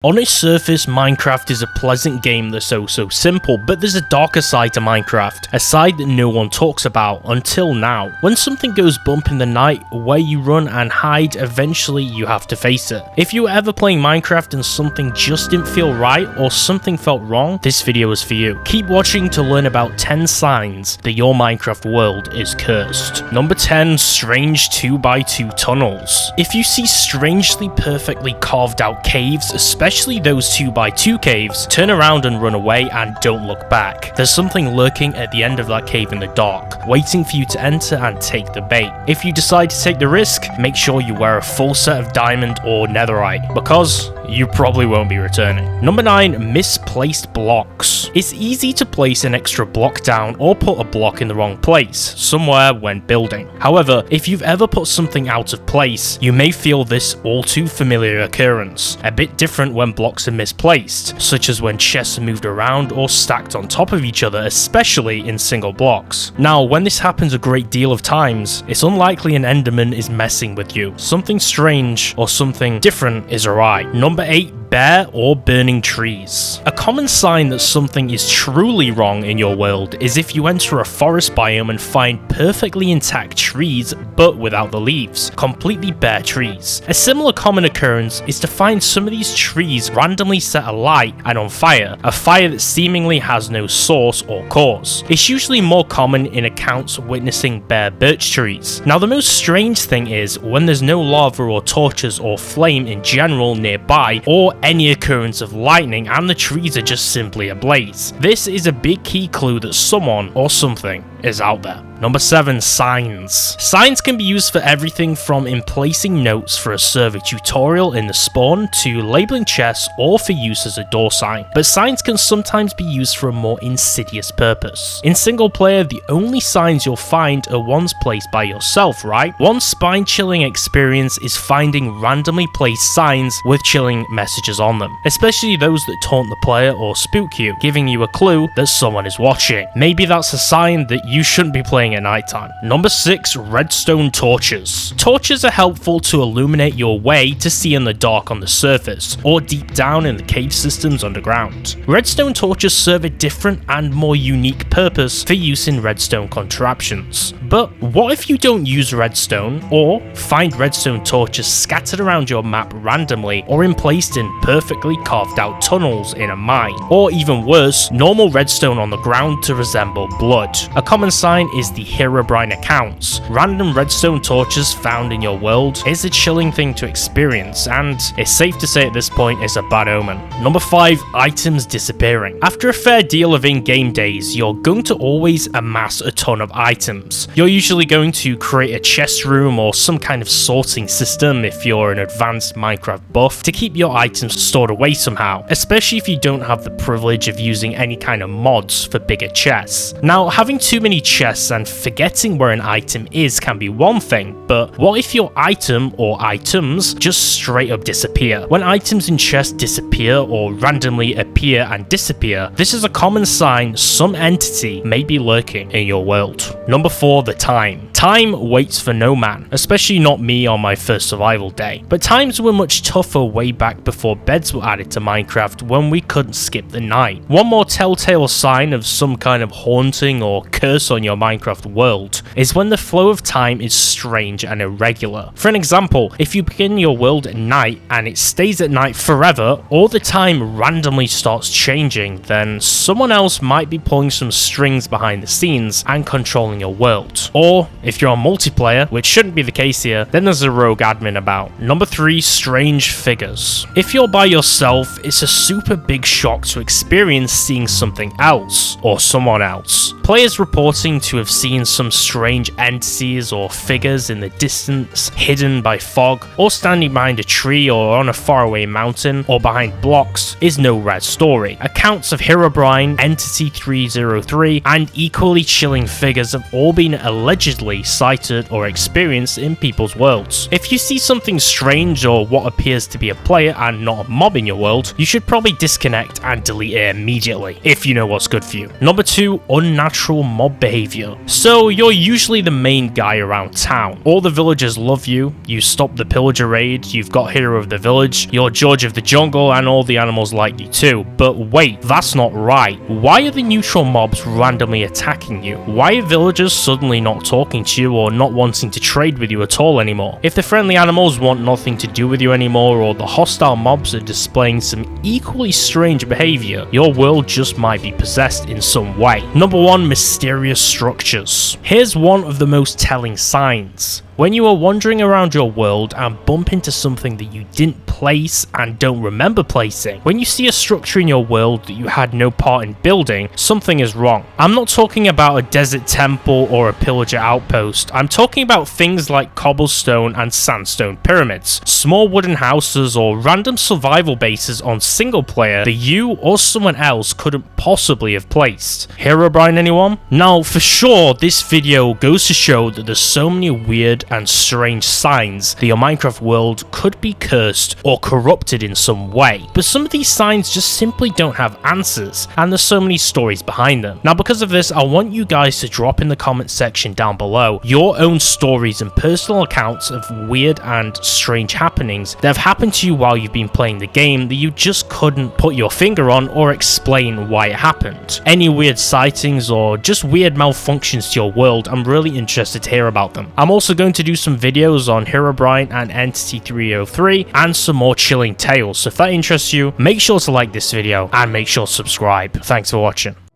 On its surface, Minecraft is a pleasant game that's so simple, but there's a darker side to Minecraft, a side that no one talks about until now. When something goes bump in the night, where you run and hide, eventually you have to face it. If you were ever playing Minecraft and something just didn't feel right or something felt wrong, this video is for you. Keep watching to learn about 10 signs that your Minecraft world is cursed. Number 10, strange 2x2 tunnels. If you see strangely perfectly carved out caves, especially those 2x2 caves, turn around and run away and don't look back. There's something lurking at the end of that cave in the dark, waiting for you to enter and take the bait. If you decide to take the risk, make sure you wear a full set of diamond or netherite, because you probably won't be returning. Number 9, misplaced blocks. It's easy to place an extra block down or put a block in the wrong place, somewhere when building. However, if you've ever put something out of place, you may feel this all too familiar occurrence. A bit different when blocks are misplaced, such as when chests are moved around or stacked on top of each other, especially in single blocks. Now, when this happens a great deal of times, it's unlikely an enderman is messing with you. Something strange or something different is awry. Number 8, bare or burning trees. A common sign that something is truly wrong in your world is if you enter a forest biome and find perfectly intact trees but without the leaves, completely bare trees. A similar common occurrence is to find some of these trees randomly set alight and on fire, a fire that seemingly has no source or cause. It's usually more common in accounts witnessing bare birch trees. Now, the most strange thing is when there's no lava or torches or flame in general nearby, or any occurrence of lightning and the trees are just simply ablaze. This is a big key clue that someone or something is out there. Number 7, signs. Signs can be used for everything from in placing notes for a server tutorial in the spawn to labeling chests or for use as a door sign. But signs can sometimes be used for a more insidious purpose. In single player, the only signs you'll find are ones placed by yourself, right? One spine-chilling experience is finding randomly placed signs with chilling messages on them, especially those that taunt the player or spook you, giving you a clue that someone is watching. Maybe that's a sign that you shouldn't be playing at nighttime. Number 6, redstone torches. Torches are helpful to illuminate your way to see in the dark on the surface, or deep down in the cave systems underground. Redstone torches serve a different and more unique purpose for use in redstone contraptions. But what if you don't use redstone, or find redstone torches scattered around your map randomly, or placed in perfectly carved out tunnels in a mine? Or even worse, normal redstone on the ground to resemble blood. A common sign is the Herobrine accounts. Random redstone torches found in your world is a chilling thing to experience, and it's safe to say at this point it's a bad omen. Number 5, items disappearing. After a fair deal of in-game days, you're going to always amass a ton of items. You're usually going to create a chest room or some kind of sorting system if you're an advanced Minecraft buff to keep your items stored away somehow, especially if you don't have the privilege of using any kind of mods for bigger chests. Now, having too many chests and forgetting where an item is can be one thing, but what if your item or items just straight up disappear? When items in chests disappear or randomly appear and disappear, this is a common sign some entity may be lurking in your world. Number 4, the time. Time waits for no man, especially not me on my first survival day. But times were much tougher way back before beds were added to Minecraft, when we couldn't skip the night. One more telltale sign of some kind of haunting or curse on your Minecraft world is when the flow of time is strange and irregular. For an example, if you begin your world at night and it stays at night forever, or the time randomly starts changing, then someone else might be pulling some strings behind the scenes and controlling your world. Or if you're on multiplayer, which shouldn't be the case here, then there's a rogue admin about. Number 3, strange figures. If you're by yourself, it's a super big shock to experience seeing something else or someone else. Players reporting to have seen some strange entities or figures in the distance, hidden by fog, or standing behind a tree or on a faraway mountain, or behind blocks is no rare story. Accounts of Herobrine, Entity 303, and equally chilling figures have all been allegedly sighted or experienced in people's worlds. If you see something strange or what appears to be a player and not a mob in your world, you should probably disconnect and delete it immediately, if you know what's good for you. Number 2, unnatural mob Behaviour. So you're usually the main guy around town. All the villagers love you, you stop the pillager raid, you've got hero of the village, you're George of the jungle, and all the animals like you too. But wait, that's not right. Why are the neutral mobs randomly attacking you? Why are villagers suddenly not talking to you or not wanting to trade with you at all anymore? If the friendly animals want nothing to do with you anymore, or the hostile mobs are displaying some equally strange behavior, your world just might be possessed in some way. Number 1, mysterious structures. Here's one of the most telling signs. When you are wandering around your world and bump into something that you didn't place and don't remember placing, when you see a structure in your world that you had no part in building, something is wrong. I'm not talking about a desert temple or a pillager outpost. I'm talking about things like cobblestone and sandstone pyramids, small wooden houses, or random survival bases on single player that you or someone else couldn't possibly have placed. Herobrine, anyone? Now, for sure, this video goes to show that there's so many weird and strange signs that your Minecraft world could be cursed or corrupted in some way. But some of these signs just simply don't have answers, and there's so many stories behind them. Now, because of this, I want you guys to drop in the comment section down below your own stories and personal accounts of weird and strange happenings that have happened to you while you've been playing the game that you just couldn't put your finger on or explain why it happened. Any weird sightings or just weird malfunctions to your world, I'm really interested to hear about them. I'm also going to do some videos on Herobrine and Entity 303 and some more chilling tales, so if that interests you, make sure to like this video and make sure to subscribe. Thanks for watching.